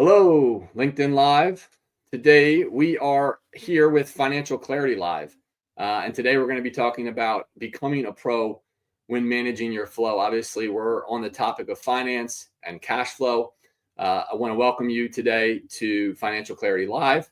Hello, LinkedIn Live. Today we are here with Financial Clarity Live. And today we're going to be talking about becoming a pro when managing your flow. Obviously, we're on the topic of finance and cash flow. I want to welcome you today to Financial Clarity Live,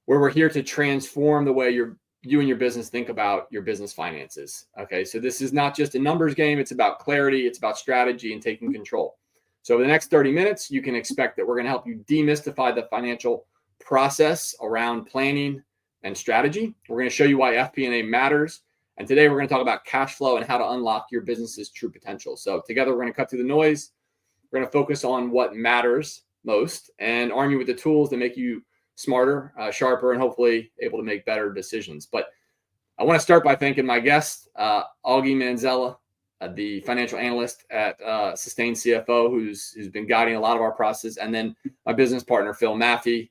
where we're here to transform the way you and your business think about your business finances. Okay, so this is not just a numbers game. It's about clarity. It's about strategy and taking control. So over the next 30 minutes, you can expect that we're going to help you demystify the financial process around planning and strategy. We're going to show you why FP&A matters. And today we're going to talk about cash flow and how to unlock your business's true potential. So together we're going to cut through the noise. We're going to focus on what matters most and arm you with the tools that make you smarter, sharper, and hopefully able to make better decisions. But I want to start by thanking my guest, Augie Manzella, the financial analyst at Sustain CFO, who's been guiding a lot of our process, and then my business partner, Phil Maffey,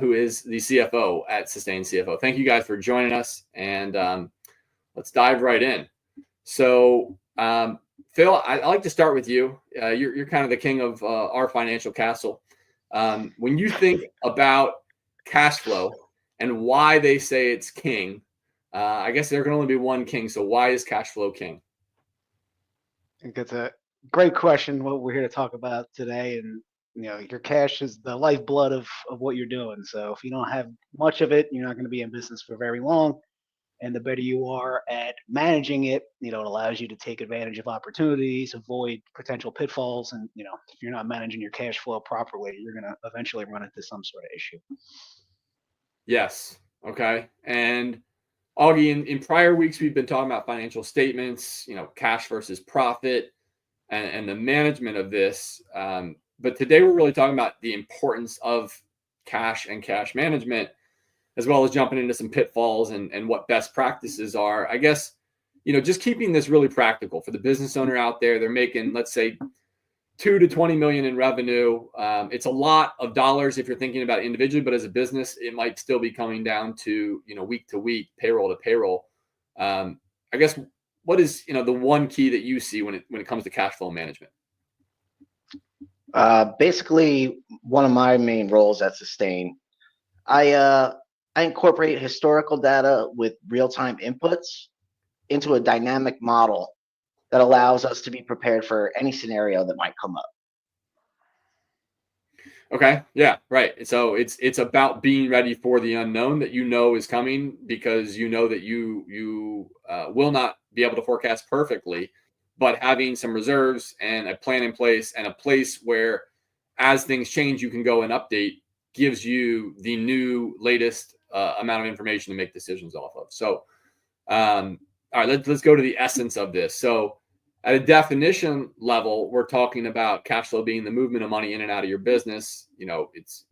who is the CFO at Sustain CFO. Thank you guys for joining us, and let's dive right in. So, Phil, I like to start with you. You're kind of the king of our financial castle. When you think about cash flow and why they say it's king, I guess there can only be one king. So why is cash flow king? I think that's a great question, what we're here to talk about today. And, your cash is the lifeblood of what you're doing. So if you don't have much of it, you're not going to be in business for very long. And the better you are at managing it, it allows you to take advantage of opportunities, avoid potential pitfalls. And, if you're not managing your cash flow properly, you're going to eventually run into some sort of issue. Yes. Okay. And Augie, in prior weeks, we've been talking about financial statements, cash versus profit and the management of this. But today we're really talking about the importance of cash and cash management, as well as jumping into some pitfalls and what best practices are. I guess, just keeping this really practical for the business owner out there. They're making, let's say, 2 to 20 million in revenue. It's a lot of dollars if you're thinking about it individually, but as a business, it might still be coming down to, week to week, payroll to payroll. I guess what is, the one key that you see when it comes to cash flow management? Basically, one of my main roles at Sustain, I incorporate historical data with real-time inputs into a dynamic model that allows us to be prepared for any scenario that might come up. Okay. Yeah. Right. So it's about being ready for the unknown that is coming, because that you will not be able to forecast perfectly, but having some reserves and a plan in place and a place where, as things change, you can go and update, gives you the new latest amount of information to make decisions off of. So, all right, let's go to the essence of this. So, at a definition level, we're talking about cash flow being the movement of money in and out of your business. It's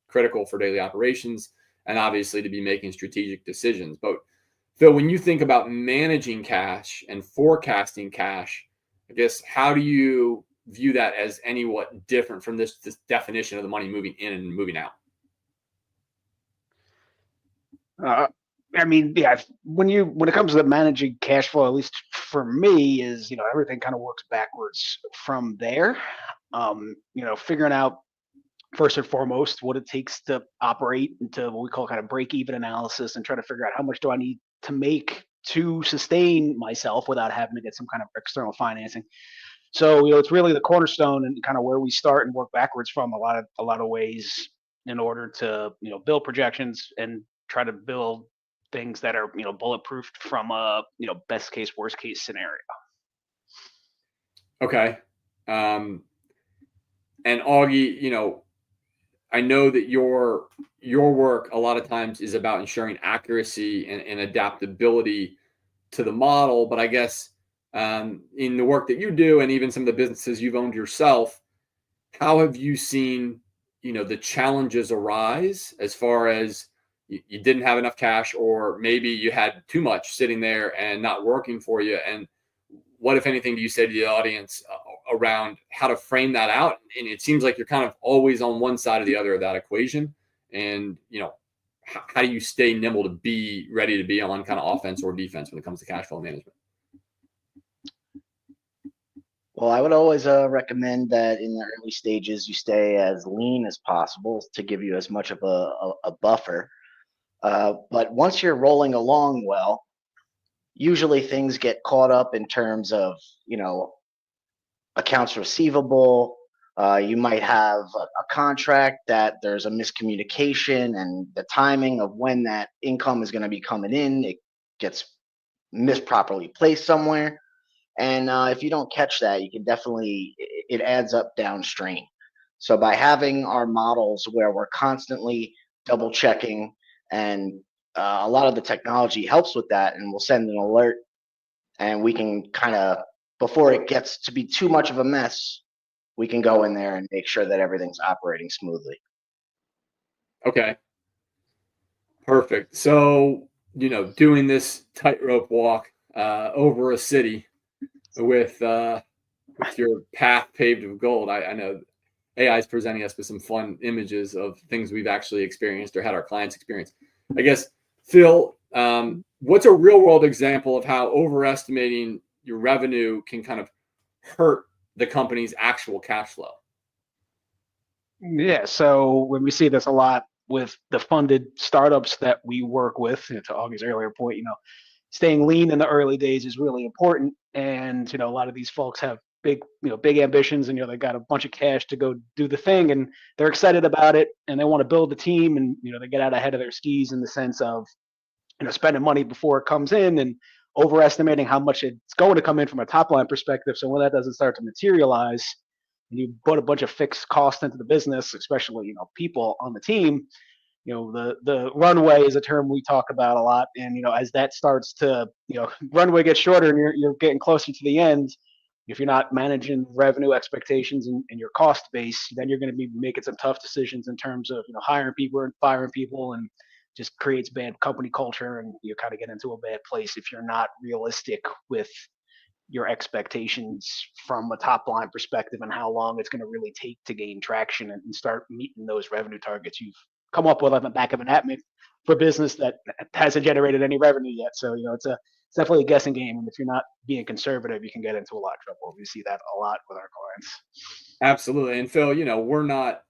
critical for daily operations and obviously to be making strategic decisions. But Phil, when you think about managing cash and forecasting cash, I guess, how do you view that as what different from this definition of the money moving in and moving out? When it comes to managing cash flow, at least for me, is everything kind of works backwards from there. Figuring out first and foremost what it takes to operate into what we call kind of break-even analysis, and try to figure out how much do I need to make to sustain myself without having to get some kind of external financing. So it's really the cornerstone and kind of where we start and work backwards from a lot of ways in order to build projections and try to build things that are bulletproof from a best case, worst case scenario. Okay. And Augie, I know that your work a lot of times is about ensuring accuracy and adaptability to the model, but I guess in the work that you do and even some of the businesses you've owned yourself, how have you seen the challenges arise as far as you didn't have enough cash, or maybe you had too much sitting there and not working for you? And what, if anything, do you say to the audience around how to frame that out? And it seems like you're kind of always on one side or the other of that equation. And, how do you stay nimble to be ready to be on kind of offense or defense when it comes to cash flow management? Well, I would always recommend that in the early stages you stay as lean as possible to give you as much of a buffer. But once you're rolling along well, usually things get caught up in terms of, you know, accounts receivable. You might have a contract that there's a miscommunication and the timing of when that income is going to be coming in, it gets misproperly placed somewhere. And if you don't catch that, you can definitely, it adds up downstream. So by having our models where we're constantly double checking, and a lot of the technology helps with that, and we'll send an alert and we can kind of, before it gets to be too much of a mess, we can go in there and make sure that everything's operating smoothly. Okay, perfect. So, doing this tightrope walk over a city with your path paved with gold. I know AI is presenting us with some fun images of things we've actually experienced or had our clients experience. I guess, Phil, what's a real world example of how overestimating your revenue can kind of hurt the company's actual cash flow? Yeah, so when we see this a lot with the funded startups that we work with, to Augie's earlier point, staying lean in the early days is really important. And a lot of these folks have big ambitions, and they got a bunch of cash to go do the thing, and they're excited about it, and they want to build the team, and they get out ahead of their skis in the sense of spending money before it comes in and overestimating how much it's going to come in from a top line perspective. So when that doesn't start to materialize, and you put a bunch of fixed costs into the business, especially people on the team, the runway is a term we talk about a lot. And as that starts to runway gets shorter and you're getting closer to the end, if you're not managing revenue expectations and your cost base, then you're going to be making some tough decisions in terms of hiring people and firing people, and just creates bad company culture, and you kind of get into a bad place if you're not realistic with your expectations from a top line perspective and how long it's going to really take to gain traction and start meeting those revenue targets you've come up with on the back of an napkin for business that hasn't generated any revenue yet. So it's definitely a guessing game, and if you're not being conservative, you can get into a lot of trouble. We see that a lot with our clients. Absolutely. And Phil, we're not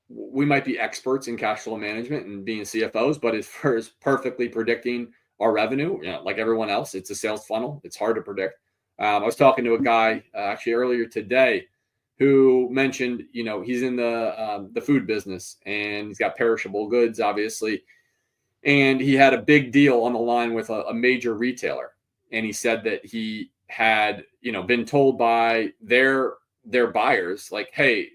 we might be experts in cash flow management and being CFOs, but as far as perfectly predicting our revenue, like everyone else, it's a sales funnel. It's hard to predict. I was talking to a guy actually earlier today who mentioned, he's in the food business, and he's got perishable goods, obviously. And he had a big deal on the line with a major retailer. And he said that he had, been told by their buyers, like, hey,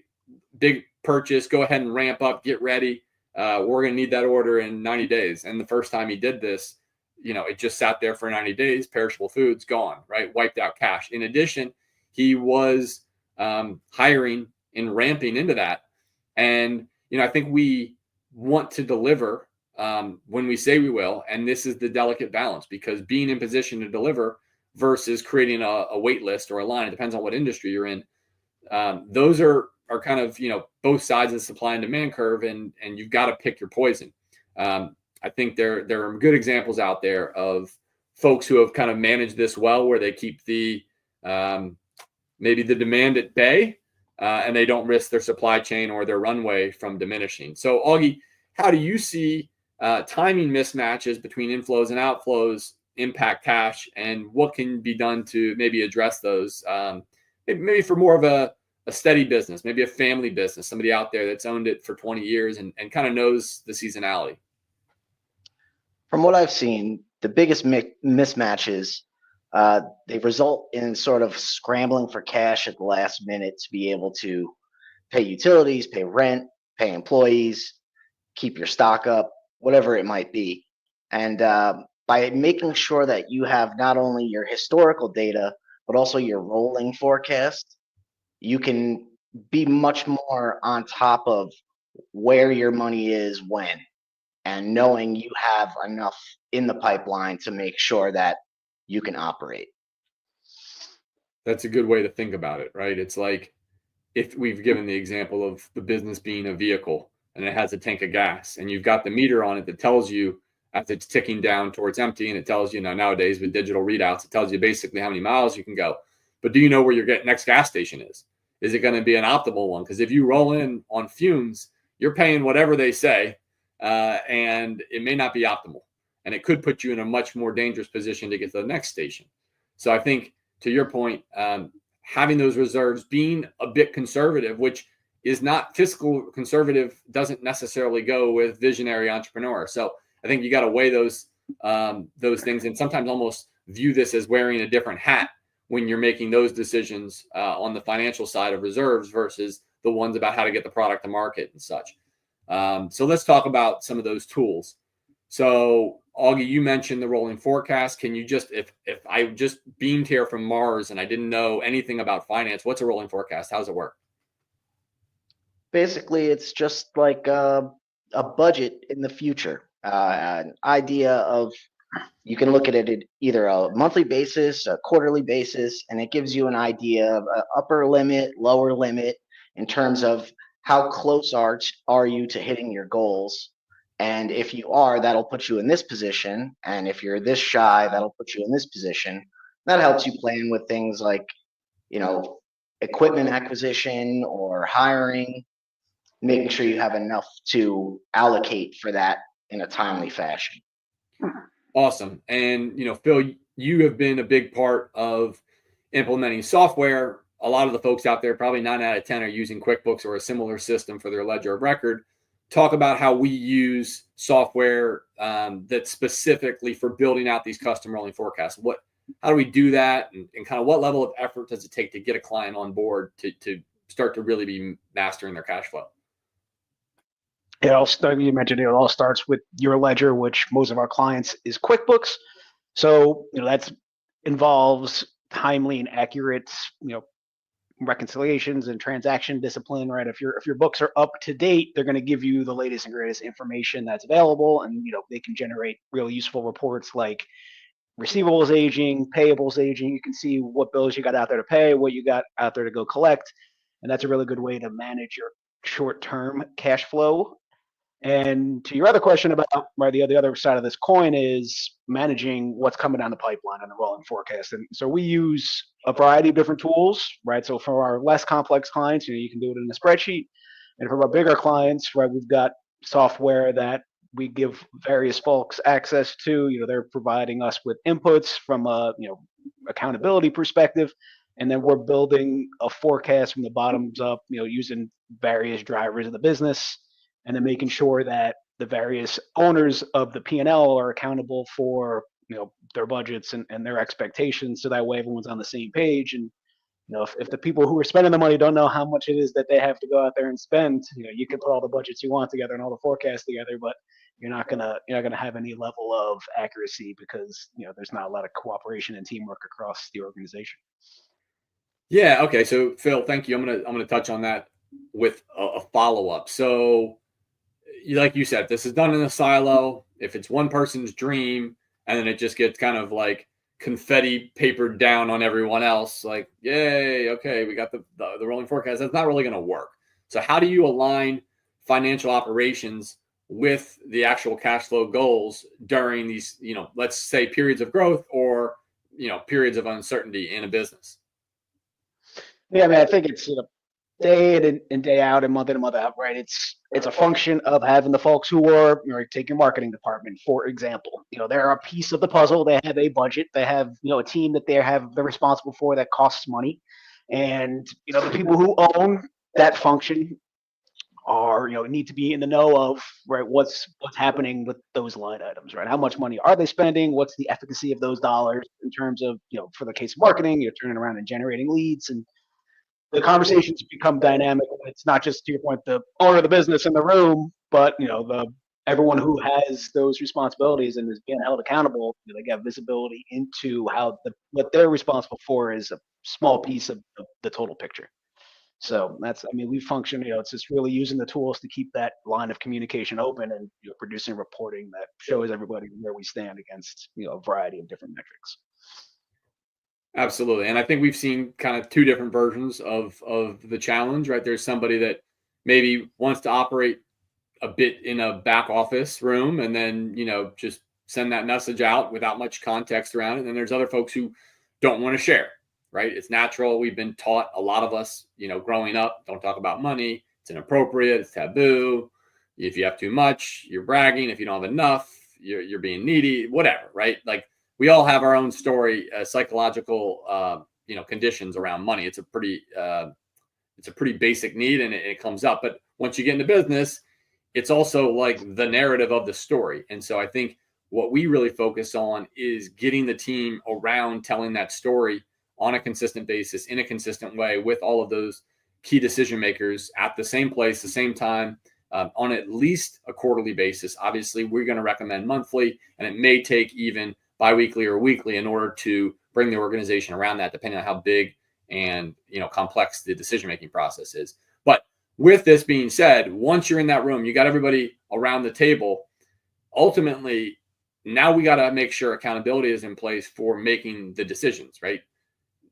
big purchase, go ahead and ramp up, get ready. We're going to need that order in 90 days. And the first time he did this, it just sat there for 90 days, perishable foods gone, right? Wiped out cash. In addition, he was hiring and ramping into that. And, I think we want to deliver when we say we will. And this is the delicate balance, because being in position to deliver versus creating a wait list or a line, it depends on what industry you're in. Those are kind of, both sides of the supply and demand curve, and you've got to pick your poison. I think there are good examples out there of folks who have kind of managed this well, where they keep the maybe the demand at bay, and they don't risk their supply chain or their runway from diminishing. So, Augie, how do you see timing mismatches between inflows and outflows impact cash, and what can be done to maybe address those? Maybe for more of a steady business, maybe a family business, somebody out there that's owned it for 20 years and kind of knows the seasonality. From what I've seen, the biggest mismatches, they result in sort of scrambling for cash at the last minute to be able to pay utilities, pay rent, pay employees, keep your stock up, whatever it might be. And by making sure that you have not only your historical data, but also your rolling forecast, you can be much more on top of where your money is when, and knowing you have enough in the pipeline to make sure that you can operate. That's a good way to think about it, right? It's like, if we've given the example of the business being a vehicle and it has a tank of gas, and you've got the meter on it that tells you as it's ticking down towards empty, and it tells you, nowadays with digital readouts, it tells you basically how many miles you can go. but do you know where your next gas station is? Is it going to be an optimal one? Because if you roll in on fumes, you're paying whatever they say, and it may not be optimal. And it could put you in a much more dangerous position to get to the next station. So I think, to your point, having those reserves, being a bit conservative, which is not fiscal conservative, doesn't necessarily go with visionary entrepreneur. So I think you got to weigh those things, and sometimes almost view this as wearing a different hat when you're making those decisions on the financial side of reserves versus the ones about how to get the product to market and such. So let's talk about some of those tools. So Augie, you mentioned the rolling forecast. Can you just, if I just beamed here from Mars and I didn't know anything about finance, what's a rolling forecast? How does it work? Basically, it's just like a budget in the future, an idea of, you can look at it at either a monthly basis, a quarterly basis, and it gives you an idea of an upper limit, lower limit in terms of how close are you to hitting your goals. And if you are, that'll put you in this position. And if you're this shy, that'll put you in this position. That helps you plan with things like, equipment acquisition or hiring, making sure you have enough to allocate for that in a timely fashion. Awesome. And, Phil, you have been a big part of implementing software. A lot of the folks out there, probably 9 out of 10, are using QuickBooks or a similar system for their ledger of record. Talk about how we use software that's specifically for building out these custom rolling forecasts. How do we do that? And kind of what level of effort does it take to get a client on board to start to really be mastering their cash flow? You mentioned it all starts with your ledger, which most of our clients is QuickBooks. So, that involves timely and accurate, reconciliations and transaction discipline, right? If your books are up to date, they're going to give you the latest and greatest information that's available, and they can generate really useful reports like receivables aging, payables aging. You can see what bills you got out there to pay, what you got out there to go collect, and that's a really good way to manage your short-term cash flow. And to your other question about, right, the other side of this coin is managing what's coming down the pipeline on the rolling forecast. And so we use a variety of different tools, right? So for our less complex clients, you can do it in a spreadsheet. And for our bigger clients, right, we've got software that we give various folks access to. They're providing us with inputs from a accountability perspective, and then we're building a forecast from the bottoms up, using various drivers of the business, and then making sure that the various owners of the P&L are accountable for their budgets and their expectations, so that way everyone's on the same page. And if the people who are spending the money don't know how much it is that they have to go out there and spend, you can put all the budgets you want together and all the forecasts together, but you're not gonna have any level of accuracy because there's not a lot of cooperation and teamwork across the organization. Yeah. Okay. So Phil, thank you. I'm gonna touch on that with a follow up. So, like you said, this is done in a silo. If it's one person's dream, and then it just gets kind of like confetti papered down on everyone else, like, yay, okay, we got the rolling forecast. That's not really going to work. So how do you align financial operations with the actual cash flow goals during these, let's say periods of growth or, periods of uncertainty in a business? Yeah, I mean, I think it's day in and day out and month in and month out, right? It's a function of having the folks who are, take your marketing department, for example. They're a piece of the puzzle. They have a budget. They have, a team that they're responsible for that costs money. And, the people who own that function are, need to be in the know of, right, what's happening with those line items, right? How much money are they spending? What's the efficacy of those dollars in terms of, for the case of marketing, you're turning around and generating leads, and the conversations become dynamic. It's not just, to your point, the owner of the business in the room, but everyone who has those responsibilities and is being held accountable. They get visibility into what they're responsible for is a small piece of the total picture. So we function. It's just really using the tools to keep that line of communication open and producing reporting that shows everybody where we stand against a variety of different metrics. Absolutely. And I think we've seen kind of two different versions of the challenge, right? There's somebody that maybe wants to operate a bit in a back office room and then, just send that message out without much context around it. And then there's other folks who don't want to share. right? It's natural. We've been taught, a lot of us, growing up, don't talk about money. It's inappropriate. It's taboo. If you have too much, you're bragging. If you don't have enough, you're being needy, whatever, right? Like, we all have our own story, psychological, conditions around money. It's a pretty basic need, and it comes up. But once you get into business, it's also like the narrative of the story. And so I think what we really focus on is getting the team around telling that story on a consistent basis, in a consistent way, with all of those key decision makers at the same place, the same time, on at least a quarterly basis. Obviously, we're going to recommend monthly, and it may take even biweekly or weekly in order to bring the organization around that, depending on how big and complex the decision-making process is. But with this being said, once you're in that room, you got everybody around the table. Ultimately, now we got to make sure accountability is in place for making the decisions, right?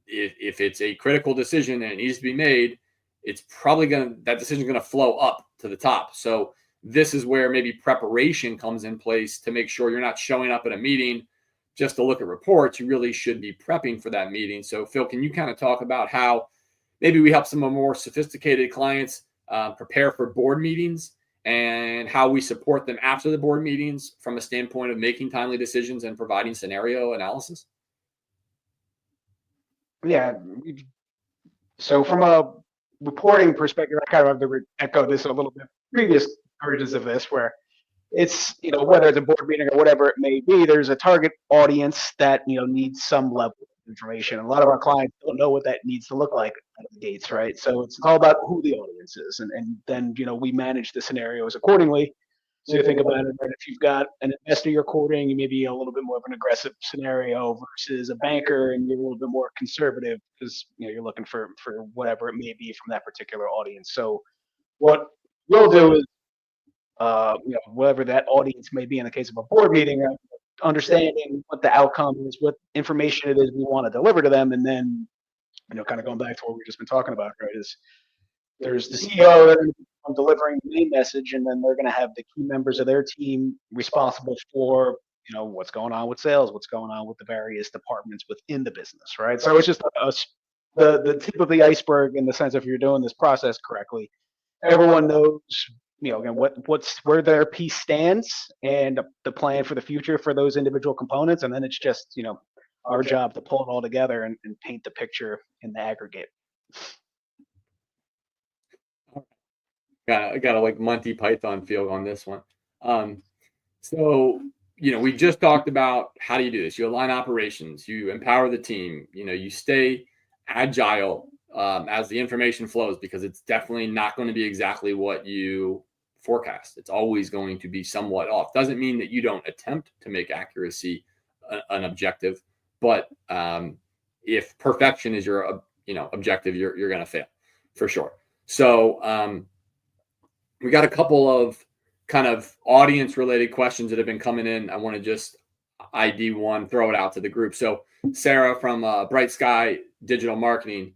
If it's a critical decision and it needs to be made, it's probably that decision is going to flow up to the top. So this is where maybe preparation comes in place to make sure you're not showing up at a meeting just to look at reports. You really should be prepping for that meeting. So Phil, can you kind of talk about how maybe we help some of more sophisticated clients prepare for board meetings, and how we support them after the board meetings from a standpoint of making timely decisions and providing scenario analysis? Yeah. So from a reporting perspective, I kind of have to echo this a little bit, previous versions of this, where it's, whether it's a board meeting or whatever it may be, there's a target audience that, needs some level of information. A lot of our clients don't know what that needs to look like out of the gates, right? So it's all about who the audience is. And then, we manage the scenarios accordingly. So you think about it, right? If you've got an investor you're courting, you may be a little bit more of an aggressive scenario versus a banker, and you're a little bit more conservative because, you're looking for whatever it may be from that particular audience. So what we'll do is, whatever that audience may be in the case of a board meeting, understanding what the outcome is, what information it is we want to deliver to them, and then, kind of going back to what we've just been talking about, right, is there's the CEO that are delivering the main message, and then they're going to have the key members of their team responsible for, what's going on with sales, what's going on with the various departments within the business, right? So it's just the tip of the iceberg, in the sense of, if you're doing this process correctly, everyone knows, again, where their piece stands and the plan for the future for those individual components. And then it's just, our job to pull it all together and paint the picture in the aggregate. Got a like Monty Python feel on this one. So, we just talked about how do you do this? You align operations, you empower the team, you stay agile as the information flows, because it's definitely not going to be exactly what you forecast. It's always going to be somewhat off. Doesn't mean that you don't attempt to make accuracy an objective, but if perfection is your objective, you're going to fail for sure. So we got a couple of kind of audience related questions that have been coming in. I want to just ID one, throw it out to the group. So Sarah from Bright Sky Digital Marketing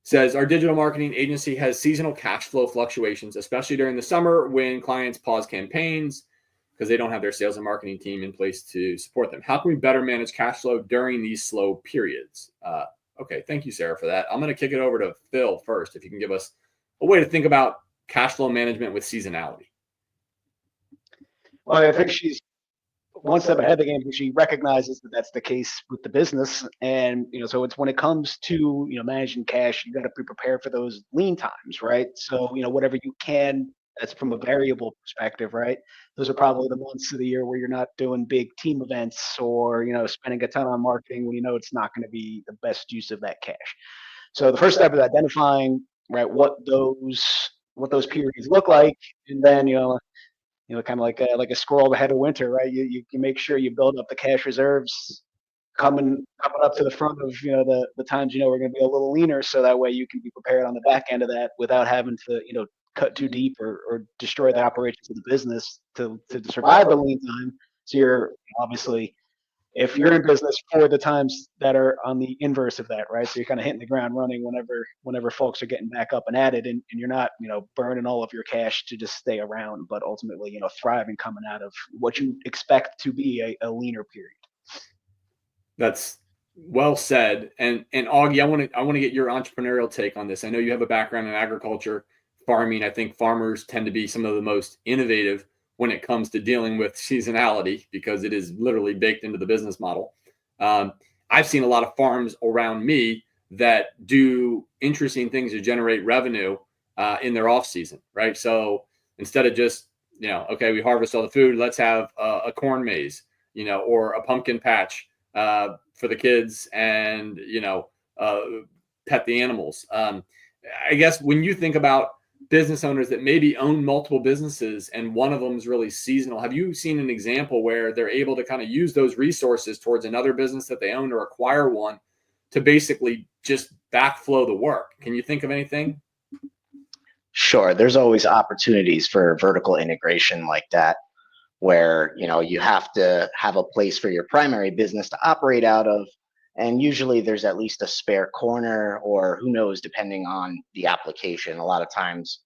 says, our digital marketing agency has seasonal cash flow fluctuations, especially during the summer when clients pause campaigns because they don't have their sales and marketing team in place to support them. How can we better manage cash flow during these slow periods? Okay, thank you, Sarah, for that. I'm going to kick it over to Phil first, if you can give us a way to think about cash flow management with seasonality. Well, I think she's one step ahead of the game, because she recognizes that that's the case with the business. And, so it's, when it comes to, managing cash, you got to be prepared for those lean times, right? So, whatever you can, that's from a variable perspective, right? Those are probably the months of the year where you're not doing big team events or, spending a ton on marketing when it's not going to be the best use of that cash. So the first step is identifying, right, what those periods look like. And then, kind of like a squirrel ahead of winter, right? You make sure you build up the cash reserves coming up to the front of, the times, we're going to be a little leaner. So that way you can be prepared on the back end of that without having to, cut too deep or destroy the operations of the business to survive the lean time. So you're obviously, if you're in business for the times that are on the inverse of that, right? So you're kind of hitting the ground running whenever folks are getting back up and at it, and you're not, burning all of your cash to just stay around, but ultimately, thriving coming out of what you expect to be a leaner period. That's Well said. And Augie, I want to get your entrepreneurial take on this. I know you have a background in agriculture, farming. I think farmers tend to be some of the most innovative when it comes to dealing with seasonality because it is literally baked into the business model. I've seen a lot of farms around me that do interesting things to generate revenue in their off season, right? So instead of just, okay, we harvest all the food, let's have a corn maze, or a pumpkin patch for the kids and, pet the animals. I guess when you think about business owners that maybe own multiple businesses and one of them is really seasonal, have you seen an example where they're able to kind of use those resources towards another business that they own or acquire one to basically just backflow the work? Can you think of anything? Sure. There's always opportunities for vertical integration like that, where, you have to have a place for your primary business to operate out of. And usually there's at least a spare corner, or who knows, depending on the application. A lot of times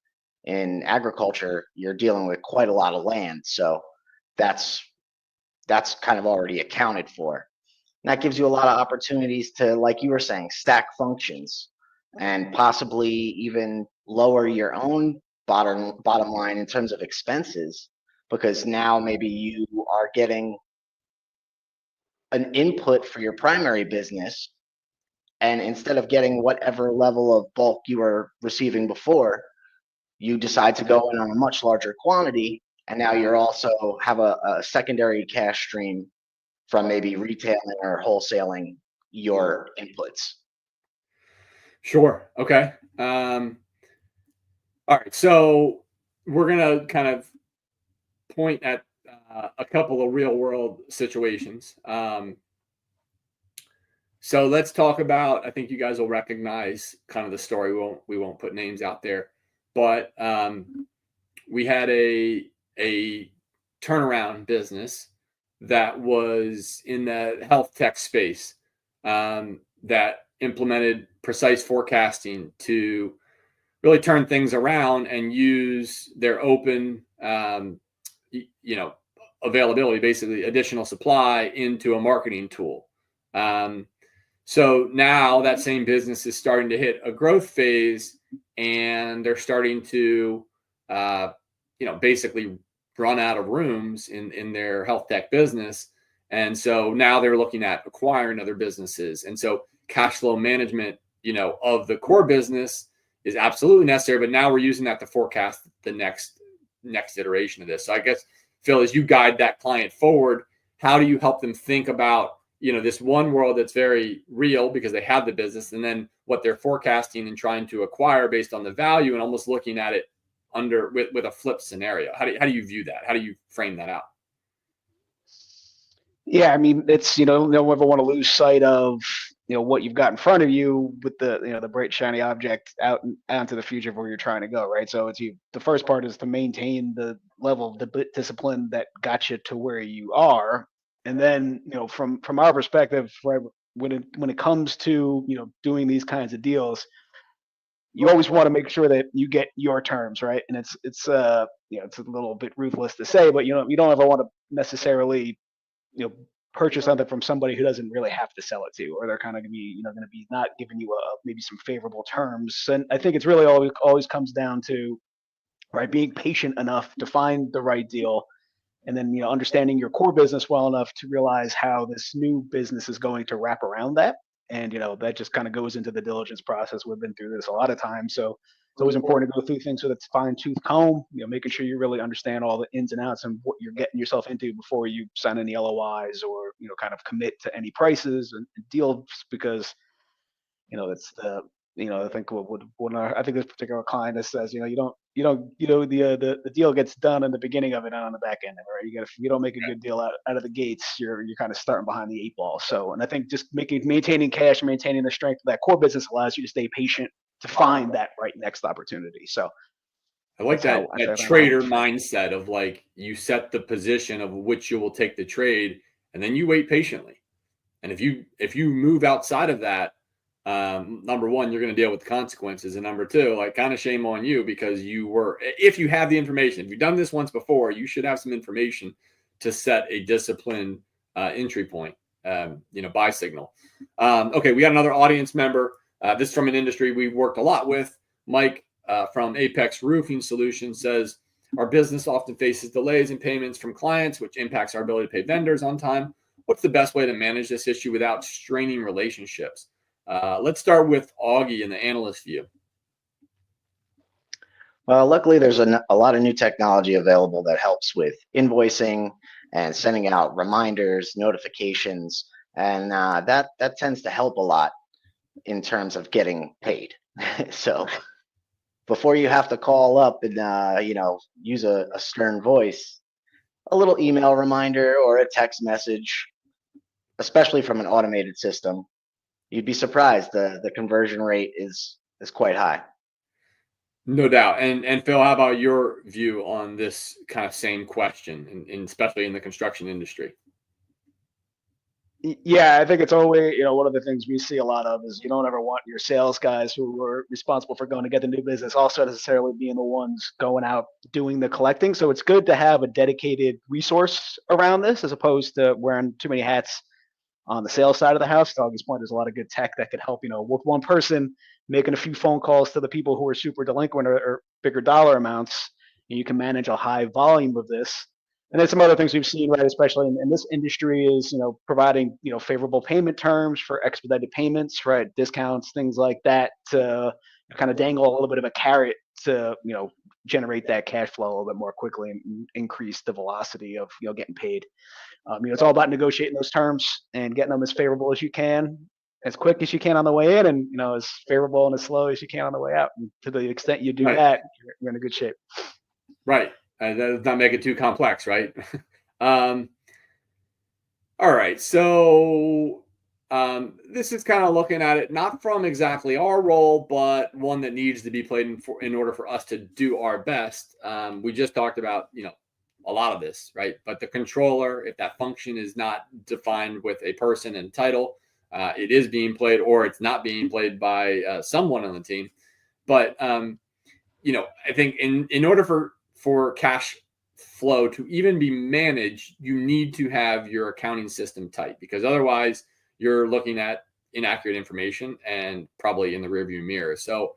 in agriculture, you're dealing with quite a lot of land. So that's kind of already accounted for. And that gives you a lot of opportunities to, like you were saying, stack functions and possibly even lower your own bottom line in terms of expenses, because now maybe you are getting an input for your primary business, and instead of getting whatever level of bulk you were receiving before, you decide to go in on a much larger quantity, and now you're also have a secondary cash stream from maybe retailing or wholesaling your inputs. Sure. Okay. All right. So we're going to kind of point at a couple of real world situations. So let's talk about, I think you guys will recognize kind of the story. We won't put names out there, but we had a turnaround business that was in the health tech space that implemented precise forecasting to really turn things around and use their open, availability, basically additional supply, into a marketing tool. So now that same business is starting to hit a growth phase, and they're starting to, basically run out of rooms in their health tech business. And so now they're looking at acquiring other businesses. And so cash flow management, of the core business is absolutely necessary, but now we're using that to forecast the next iteration of this. So I guess, Phil, as you guide that client forward, how do you help them think about, this one world that's very real because they have the business, and then what they're forecasting and trying to acquire based on the value, and almost looking at it with a flip scenario? How do you view that? How do you frame that out? Yeah, I mean, it's, don't ever want to lose sight of, what you've got in front of you with the, the bright shiny object out into the future of where you're trying to go, right? So the first part is to maintain the level of discipline that got you to where you are. And then, from our perspective, right, when it comes to, doing these kinds of deals, you always want to make sure that you get your terms, right? And it's it's a little bit ruthless to say, but you don't ever want to necessarily, purchase something from somebody who doesn't really have to sell it to, or they're kind of going to be not giving you maybe some favorable terms. And I think it's really always comes down to, right, being patient enough to find the right deal, and then understanding your core business well enough to realize how this new business is going to wrap around that. And that just kind of goes into the diligence process. We've been through this a lot of times, so it's always important to go through things with a fine-tooth comb, making sure you really understand all the ins and outs and what you're getting yourself into before you sign any LOIs, or kind of commit to any prices and deals, because it's the I think I think this particular client that says, the deal gets done in the beginning of it, not on the back end of it, right? If you don't make a good deal out of the gates, you're kind of starting behind the eight ball. So, and I think just maintaining cash and maintaining the strength of that core business allows you to stay patient to find that right next opportunity. So I like that trader mindset of, like, you set the position of which you will take the trade, and then you wait patiently. And if you move outside of that, number one, you're going to deal with the consequences, and number two, like, kind of shame on you, because if you have the information, if you've done this once before, you should have some information to set a disciplined entry point. buy signal. Okay, we got another audience member. This is from an industry we've worked a lot with. Mike from Apex Roofing Solutions says, our business often faces delays in payments from clients, which impacts our ability to pay vendors on time. What's the best way to manage this issue without straining relationships? Let's start with Augie in the analyst view. Well, luckily, there's a lot of new technology available that helps with invoicing and sending out reminders, notifications, and that tends to help a lot in terms of getting paid. So before you have to call up and use a stern voice, a little email reminder or a text message, especially from an automated system, you'd be surprised. The conversion rate is quite high. No doubt. And Phil, how about your view on this kind of same question, especially in the construction industry? Yeah, I think it's always, one of the things we see a lot of is you don't ever want your sales guys who are responsible for going to get the new business also necessarily being the ones going out doing the collecting. So it's good to have a dedicated resource around this as opposed to wearing too many hats on the sales side of the house. To Augie's point, there's a lot of good tech that could help, with one person making a few phone calls to the people who are super delinquent or bigger dollar amounts, and you can manage a high volume of this. And then some other things we've seen, right, especially in this industry is, providing, favorable payment terms for expedited payments, right, discounts, things like that to kind of dangle a little bit of a carrot to, generate that cash flow a little bit more quickly and increase the velocity of, getting paid. It's all about negotiating those terms and getting them as favorable as you can, as quick as you can on the way in, and, as favorable and as slow as you can on the way out. And to the extent you do that, you're in a good shape. Right. That does not make it too complex, right? All right. So this is kind of looking at it not from exactly our role, but one that needs to be played in order for us to do our best. We just talked about, a lot of this, right? But the controller, if that function is not defined with a person and title, it is being played or it's not being played by someone on the team. But, I think in order for cash flow to even be managed, you need to have your accounting system tight, because otherwise you're looking at inaccurate information and probably in the rearview mirror. So,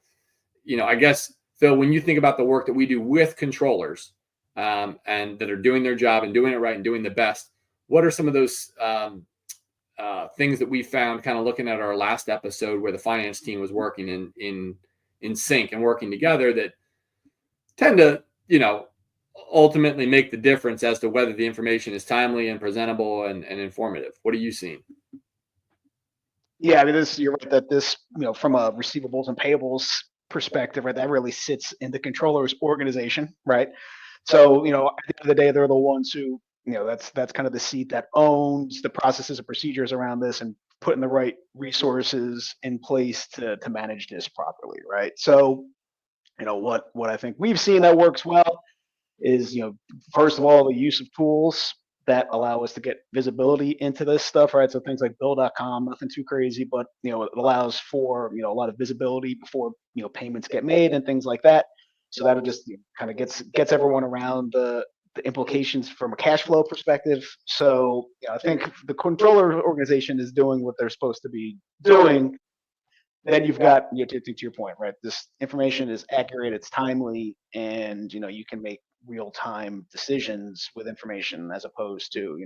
I guess, Phil, when you think about the work that we do with controllers and that are doing their job and doing it right and doing the best, what are some of those things that we found kind of looking at our last episode where the finance team was working in sync and working together that tend to, ultimately make the difference as to whether the information is timely and presentable and informative? What are you seeing? Yeah, I mean, you're right that this, from a receivables and payables perspective, right, that really sits in the controller's organization, right? So, at the end of the day, they're the ones who, that's kind of the seat that owns the processes and procedures around this and putting the right resources in place to manage this properly, right? So, what I think we've seen that works well is, first of all, the use of tools that allow us to get visibility into this stuff, right? So things like bill.com, nothing too crazy, but, it allows for, a lot of visibility before, payments get made and things like that. So that just kind of gets everyone around the implications from a cash flow perspective. So I think the controller organization is doing what they're supposed to be doing. Then you've got, to your point, right? This information is accurate, it's timely, and, you can make real-time decisions with information as opposed to,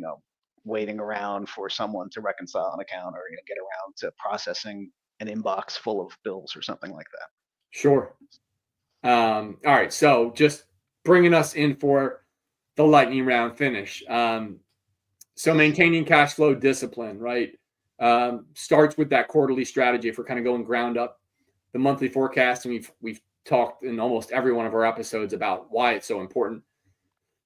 waiting around for someone to reconcile an account or, get around to processing an inbox full of bills or something like that. Sure. All right. So just bringing us in for the lightning round finish. So maintaining cash flow discipline, right? Starts with that quarterly strategy. If we're kind of going ground up, the monthly forecast, and we've talked in almost every one of our episodes about why it's so important.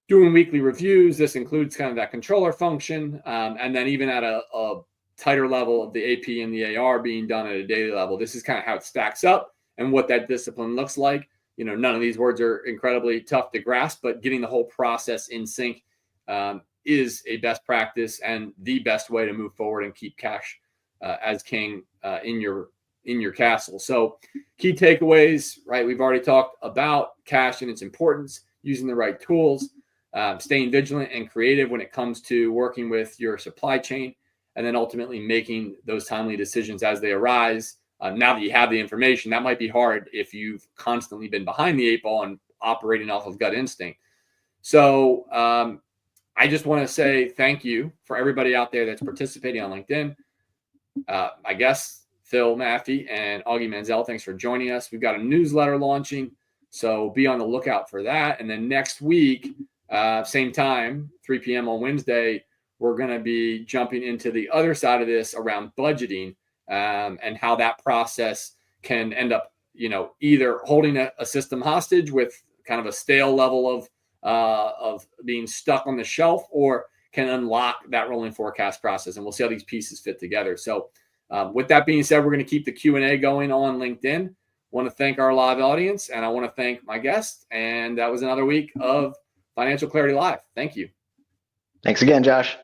Doing weekly reviews, this includes kind of that controller function, and then even at a tighter level of the AP and the AR being done at a daily level. This is kind of how it stacks up and what that discipline looks like. None of these words are incredibly tough to grasp, but getting the whole process in sync is a best practice and the best way to move forward and keep cash as king in your castle. So key takeaways, right? We've already talked about cash and its importance, using the right tools, staying vigilant and creative when it comes to working with your supply chain, and then ultimately making those timely decisions as they arise. Now that you have the information, that might be hard if you've constantly been behind the 8 ball and operating off of gut instinct. So I just want to say thank you for everybody out there that's participating on LinkedIn. I guess Phil Maffey and Augie Manziel, thanks for joining us. We've got a newsletter launching, so be on the lookout for that. And then next week, same time, 3 p.m. on Wednesday, we're going to be jumping into the other side of this around budgeting and how that process can end up, either holding a system hostage with kind of a stale level of being stuck on the shelf, or can unlock that rolling forecast process. And we'll see how these pieces fit together. So with that being said, we're going to keep the Q&A going on LinkedIn. Want to thank our live audience, and I want to thank my guest. And that was another week of Financial Clarity Live. Thank you. Thanks again, Josh.